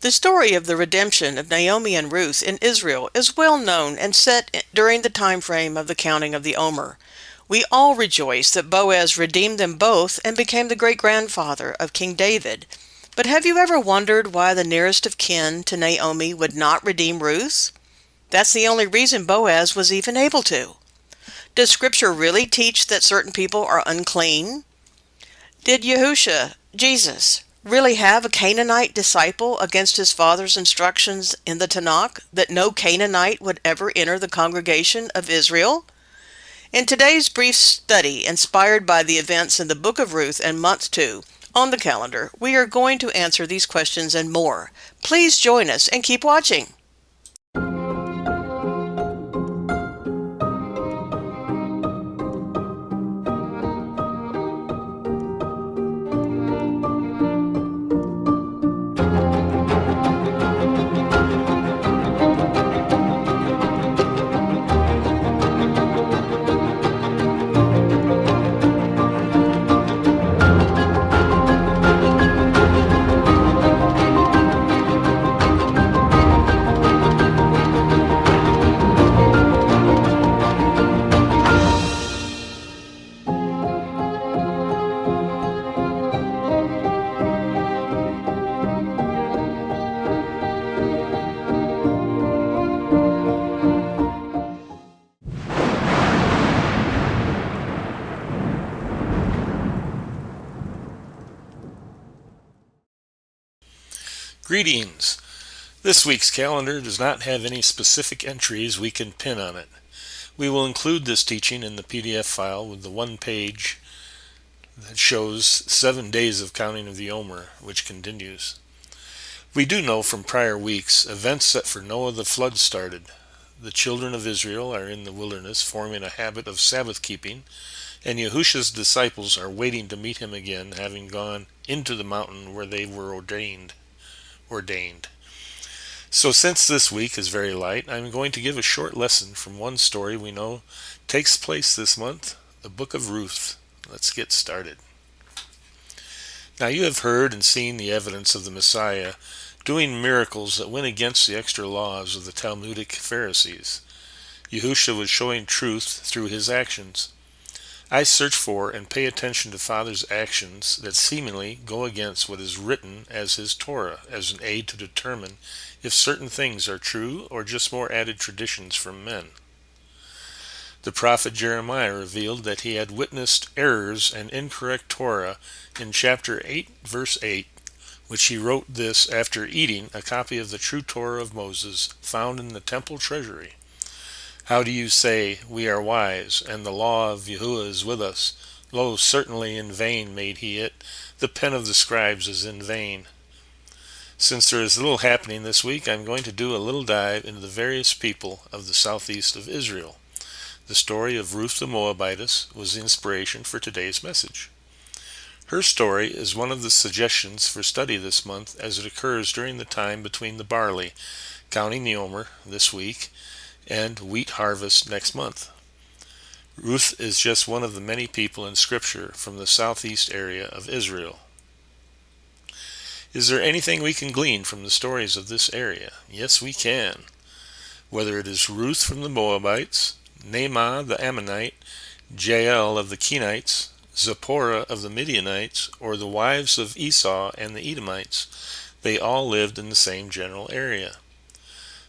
The story of the redemption of Naomi and Ruth in Israel is well known and set during the time frame of the counting of the Omer. We all rejoice that Boaz redeemed them both and became the great-grandfather of King David. But have you ever wondered why the nearest of kin to Naomi would not redeem Ruth? That's the only reason Boaz was even able to. Does Scripture really teach that certain people are unclean? Did Yesha, Jesus, really have a Canaanite disciple against his father's instructions in the Tanakh that no Canaanite would ever enter the congregation of Israel? In today's brief study, inspired by the events in the Book of Ruth and Month 2 on the calendar, we are going to answer these questions and more. Please join us and keep watching. Greetings! This week's calendar does not have any specific entries we can pin on it. We will include this teaching in the PDF file with the one page that shows 7 days of counting of the Omer, which continues. We do know from prior weeks events that for Noah the flood started. The children of Israel are in the wilderness forming a habit of Sabbath keeping, and Yahusha's disciples are waiting to meet him again, having gone into the mountain where they were ordained. So since this week is very light, I'm going to give a short lesson from one story we know takes place this month, the Book of Ruth. Let's get started. Now you have heard and seen the evidence of the Messiah doing miracles that went against the extra laws of the Talmudic Pharisees. Yahusha was showing truth through his actions. I search for and pay attention to Father's actions that seemingly go against what is written as his Torah, as an aid to determine if certain things are true or just more added traditions from men. The prophet Jeremiah revealed that he had witnessed errors and incorrect Torah in chapter 8, verse 8, which he wrote this after eating a copy of the true Torah of Moses found in the temple treasury. How do you say, we are wise, and the law of Yahuwah is with us? Lo, certainly in vain made he it. The pen of the scribes is in vain. Since there is little happening this week, I'm going to do a little dive into the various people of the southeast of Israel. The story of Ruth the Moabitess was the inspiration for today's message. Her story is one of the suggestions for study this month as it occurs during the time between the barley, counting the Omer this week, and wheat harvest next month. Ruth is just one of the many people in Scripture from the southeast area of Israel. Is there anything we can glean from the stories of this area? Yes, we can. Whether it is Ruth from the Moabites, Naamah the Ammonite, Jael of the Kenites, Zipporah of the Midianites, or the wives of Esau and the Edomites, they all lived in the same general area.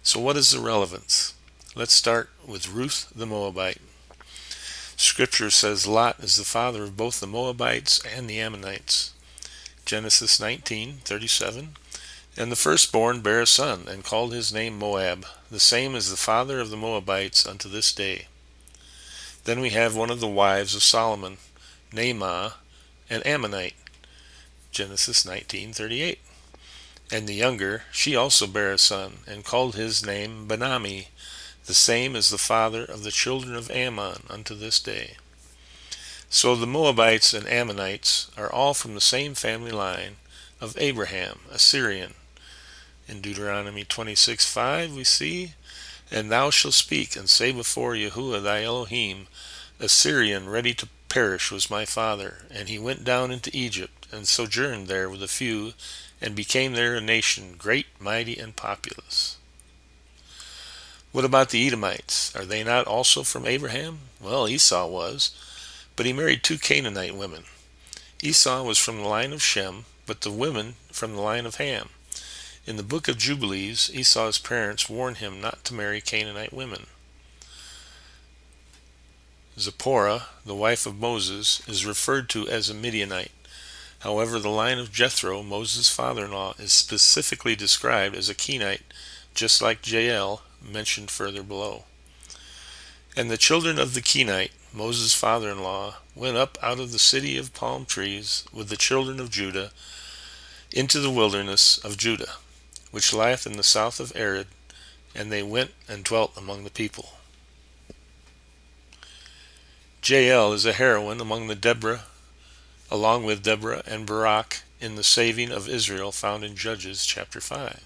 So what is the relevance? Let's start with Ruth the Moabite. Scripture says Lot is the father of both the Moabites and the Ammonites. Genesis 19:37. And the firstborn bare a son, and called his name Moab. The same is the father of the Moabites unto this day. Then we have one of the wives of Solomon, Naamah, an Ammonite. Genesis 19:38. And the younger, she also bare a son, and called his name Benami. The same is the father of the children of Ammon unto this day. So the Moabites and Ammonites are all from the same family line of Abraham, a Syrian. In Deuteronomy 26:5 we see, And thou shalt speak and say before Yahuwah thy Elohim, a Syrian ready to perish was my father, and he went down into Egypt, and sojourned there with a few, and became there a nation great, mighty, and populous. What about the Edomites? Are they not also from Abraham? Well, Esau was, but he married two Canaanite women. Esau was from the line of Shem, but the women from the line of Ham. In the Book of Jubilees, Esau's parents warn him not to marry Canaanite women. Zipporah, the wife of Moses, is referred to as a Midianite. However, the line of Jethro, Moses' father-in-law, is specifically described as a Kenite, just like Jael, mentioned further below. And the children of the Kenite, Moses' father-in-law, went up out of the city of palm trees with the children of Judah into the wilderness of Judah, which lieth in the south of Arad, and they went and dwelt among the people. Jael is a heroine along with Deborah and Barak in the saving of Israel found in Judges chapter 5.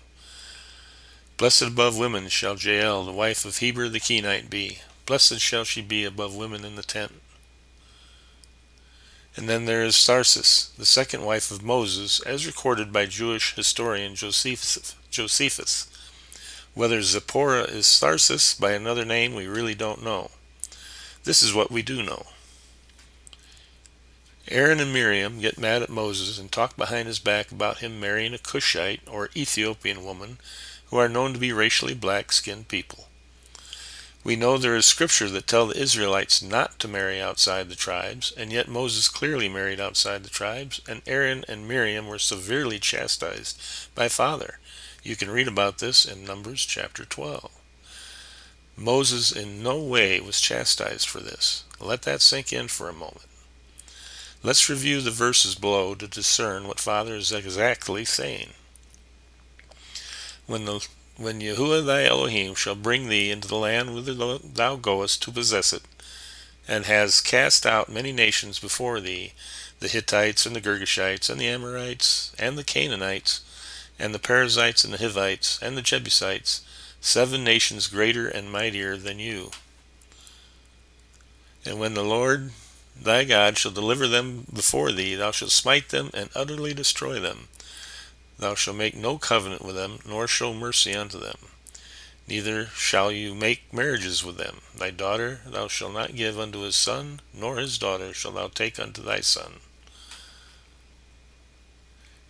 Blessed above women shall Jael, the wife of Heber the Kenite, be. Blessed shall she be above women in the tent. And then there is Tarsis, the second wife of Moses, as recorded by Jewish historian Josephus. Whether Zipporah is Tarsis by another name, we really don't know. This is what we do know. Aaron and Miriam get mad at Moses and talk behind his back about him marrying a Cushite or Ethiopian woman, who are known to be racially black-skinned people. We know there is scripture that tell the Israelites not to marry outside the tribes, and yet Moses clearly married outside the tribes, and Aaron and Miriam were severely chastised by Father. You can read about this in Numbers chapter 12. Moses in no way was chastised for this. Let that sink in for a moment. Let's review the verses below to discern what Father is exactly saying. When Yahuwah thy Elohim shall bring thee into the land whither thou goest to possess it, and has cast out many nations before thee, the Hittites and the Girgashites and the Amorites and the Canaanites and the Perizzites and the Hivites and the Jebusites, 7 nations greater and mightier than you. And when the Lord thy God shall deliver them before thee, thou shalt smite them and utterly destroy them. Thou shalt make no covenant with them, nor show mercy unto them. Neither shall you make marriages with them. Thy daughter thou shalt not give unto his son, nor his daughter shalt thou take unto thy son.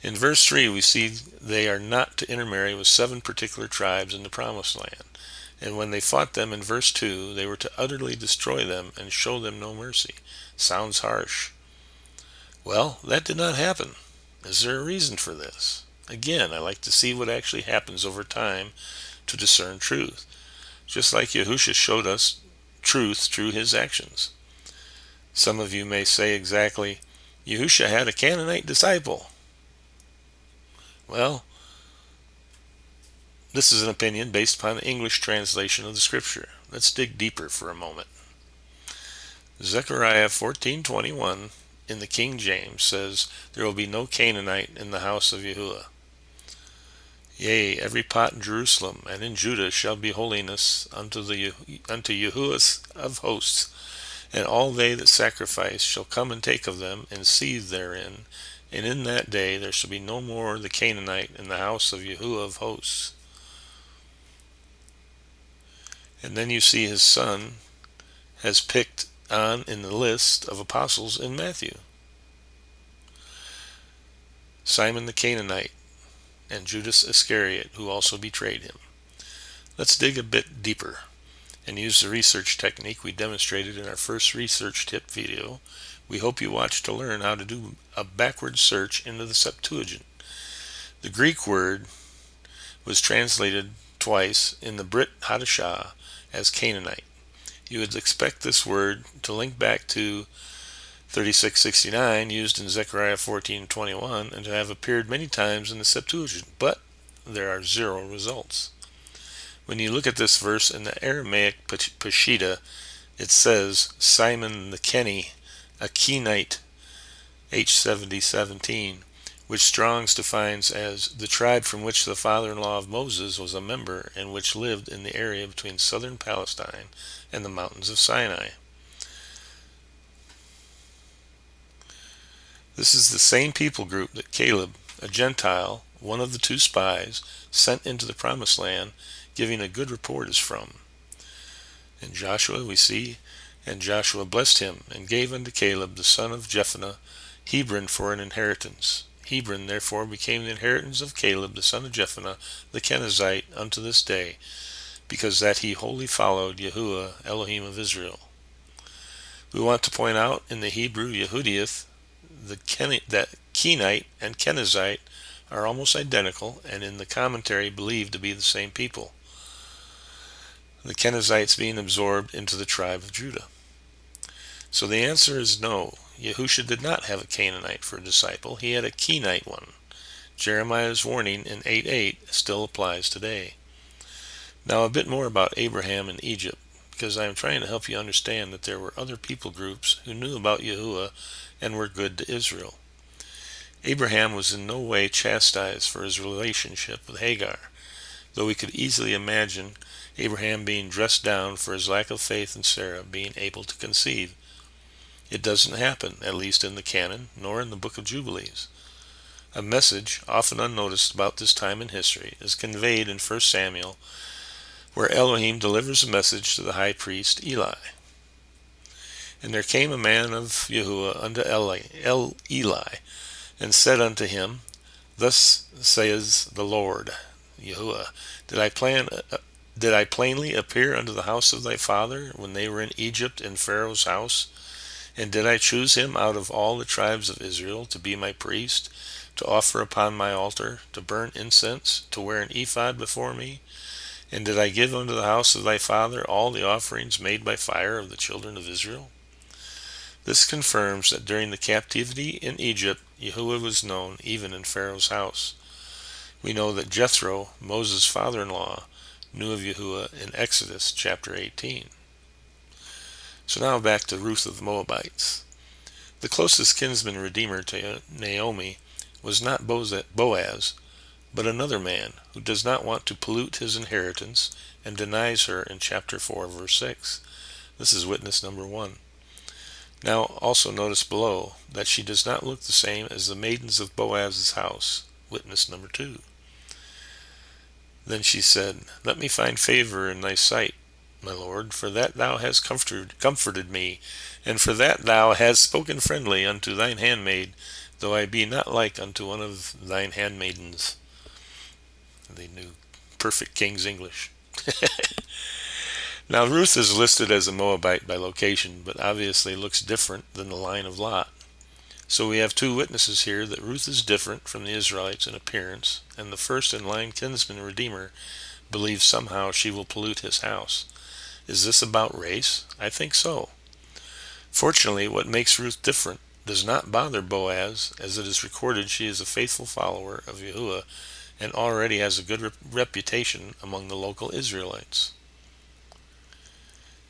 In verse 3 we see they are not to intermarry with 7 particular tribes in the Promised Land. And when they fought them in verse 2, they were to utterly destroy them and show them no mercy. Sounds harsh. Well, that did not happen. Is there a reason for this? Again, I like to see what actually happens over time to discern truth, just like Yahusha showed us truth through his actions. Some of you may say exactly, Yahusha had a Canaanite disciple. Well, this is an opinion based upon the English translation of the scripture. Let's dig deeper for a moment. Zechariah 14:21 in the King James says, there will be no Canaanite in the house of Yahuwah. Yea, every pot in Jerusalem and in Judah shall be holiness unto Yahuwah of hosts, and all they that sacrifice shall come and take of them and seethe therein, and in that day there shall be no more the Canaanite in the house of Yahuwah of hosts. And then you see his son has picked on in the list of apostles in Matthew. Simon the Canaanite and Judas Iscariot, who also betrayed him. Let's dig a bit deeper and use the research technique we demonstrated in our first research tip video. We hope you watch to learn how to do a backward search into the Septuagint. The Greek word was translated twice in the Brit Hadashah as Canaanite. You would expect this word to link back to 3669 used in Zechariah 14:21 and to have appeared many times in the Septuagint, but there are 0 results. When you look at this verse in the Aramaic Peshitta, it says Simon the Kenny, a Kenite, H7017, which Strong's defines as the tribe from which the father-in-law of Moses was a member and which lived in the area between southern Palestine and the mountains of Sinai. This is the same people group that Caleb, a Gentile, one of the two spies sent into the promised land, giving a good report is from. In Joshua we see, and Joshua blessed him, and gave unto Caleb the son of Jephunneh Hebron for an inheritance. Hebron therefore became the inheritance of Caleb the son of Jephunneh the Kenizzite unto this day, because that he wholly followed Yahuwah Elohim of Israel. We want to point out in the Hebrew Yehudiath, that Kenite and Kenizzite are almost identical, and in the commentary believed to be the same people, the Kenizzites being absorbed into the tribe of Judah. So the answer is no. Yahusha did not have a Canaanite for a disciple. He had a Kenite one. Jeremiah's warning in 8:8 still applies today. Now a bit more about Abraham and Egypt, because I am trying to help you understand that there were other people groups who knew about Yahuwah and were good to Israel. Abraham was in no way chastised for his relationship with Hagar, though we could easily imagine Abraham being dressed down for his lack of faith in Sarah being able to conceive. It doesn't happen, at least in the canon, nor in the Book of Jubilees. A message, often unnoticed about this time in history, is conveyed in 1 Samuel, where Elohim delivers a message to the high priest Eli. And there came a man of Yahuwah unto Eli, and said unto him, Thus says the Lord, Yahuwah, did I plainly appear unto the house of thy father when they were in Egypt in Pharaoh's house? And did I choose him out of all the tribes of Israel to be my priest, to offer upon my altar, to burn incense, to wear an ephod before me? And did I give unto the house of thy father all the offerings made by fire of the children of Israel? This confirms that during the captivity in Egypt, Yahuwah was known even in Pharaoh's house. We know that Jethro, Moses' father-in-law, knew of Yahuwah in Exodus chapter 18. So now back to Ruth of the Moabites. The closest kinsman redeemer to Naomi was not Boaz, but another man who does not want to pollute his inheritance and denies her in chapter 4, verse 6. This is witness number 1. Now also notice below that she does not look the same as the maidens of Boaz's house, witness number 2. Then she said, Let me find favor in thy sight, my Lord, for that thou hast comforted me, and for that thou hast spoken friendly unto thine handmaid, though I be not like unto one of thine handmaidens. They knew perfect King's English. Now Ruth is listed as a Moabite by location, but obviously looks different than the line of Lot. So we have two witnesses here that Ruth is different from the Israelites in appearance, and the first in line kinsman redeemer believes somehow she will pollute his house. Is this about race? I think so. Fortunately, what makes Ruth different does not bother Boaz, as it is recorded she is a faithful follower of Yahuwah and already has a good reputation among the local Israelites.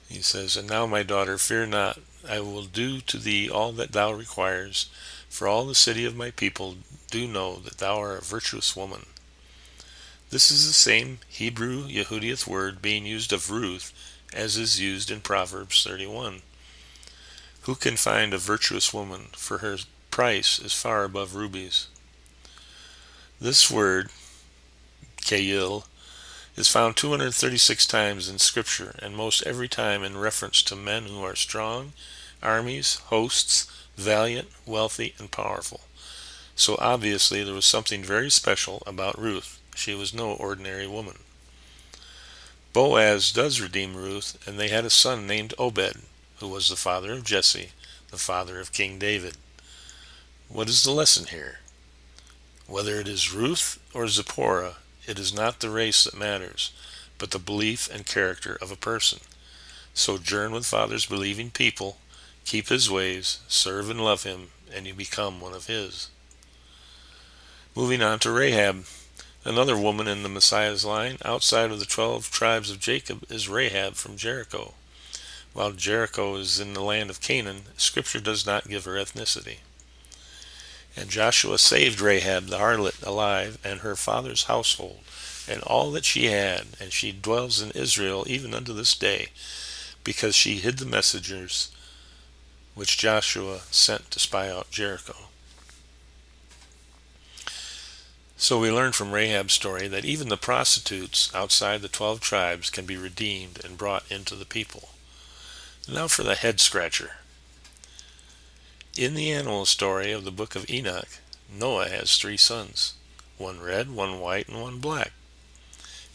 He says, And now, my daughter, fear not, I will do to thee all that thou requires, for all the city of my people do know that thou art a virtuous woman. This is the same Hebrew Yehudiath word being used of Ruth as is used in Proverbs 31. Who can find a virtuous woman, for her price is far above rubies? This word, Jael, is found 236 times in Scripture, and most every time in reference to men who are strong, armies, hosts, valiant, wealthy, and powerful. So obviously there was something very special about Ruth. She was no ordinary woman. Boaz does redeem Ruth, and they had a son named Obed, who was the father of Jesse, the father of King David. What is the lesson here? Whether it is Ruth or Zipporah, it is not the race that matters, but the belief and character of a person. Sojourn with Father's believing people, keep his ways, serve and love him, and you become one of his. Moving on to Rahab. Another woman in the Messiah's line, outside of the 12 tribes of Jacob, is Rahab from Jericho. While Jericho is in the land of Canaan, Scripture does not give her ethnicity. And Joshua saved Rahab the harlot alive, and her father's household, and all that she had, and she dwells in Israel even unto this day, because she hid the messengers which Joshua sent to spy out Jericho. So we learn from Rahab's story that even the prostitutes outside the 12 tribes can be redeemed and brought into the people. Now for the head scratcher. In the animal story of the Book of Enoch, Noah has 3 sons, one red, one white, and one black.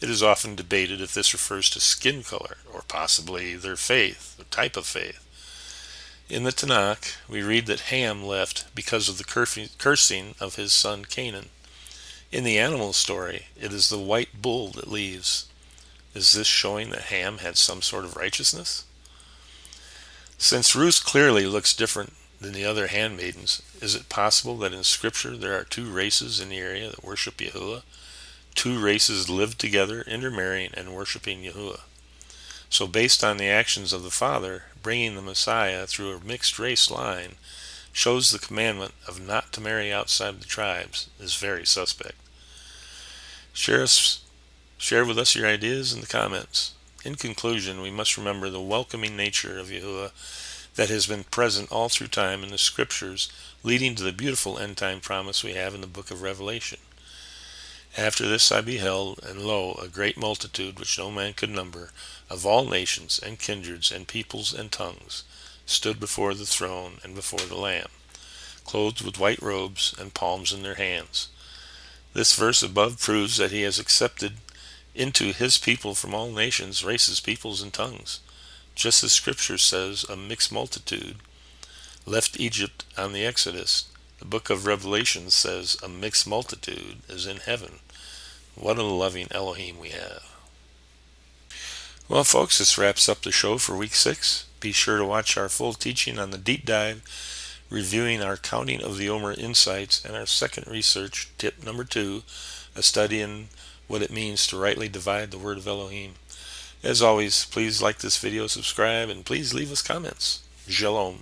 It is often debated if this refers to skin color, or possibly their faith, the type of faith. In the Tanakh, we read that Ham left because of the cursing of his son Canaan. In the animal story, it is the white bull that leaves. Is this showing that Ham had some sort of righteousness? Since Ruth clearly looks different than the other handmaidens, is it possible that in Scripture there are 2 races in the area that worship Yahuwah? 2 races live together, intermarrying and worshiping Yahuwah. So based on the actions of the Father, bringing the Messiah through a mixed race line shows the commandment of not to marry outside the tribes is very suspect. Share with us your ideas in the comments. In conclusion, we must remember the welcoming nature of Yahuwah that has been present all through time in the Scriptures, leading to the beautiful end-time promise we have in the book of Revelation. After this I beheld, and lo, a great multitude, which no man could number, of all nations, and kindreds, and peoples, and tongues, stood before the throne and before the Lamb, clothed with white robes, and palms in their hands. This verse above proves that he has accepted into his people from all nations, races, peoples, and tongues. Just as Scripture says, a mixed multitude left Egypt on the Exodus. The book of Revelation says a mixed multitude is in heaven. What a loving Elohim we have. Well, folks, this wraps up the show for week 6. Be sure to watch our full teaching on the deep dive, reviewing our counting of the Omer insights, and our second research, tip number 2, a study in what it means to rightly divide the word of Elohim. As always, please like this video, subscribe, and please leave us comments. Shalom.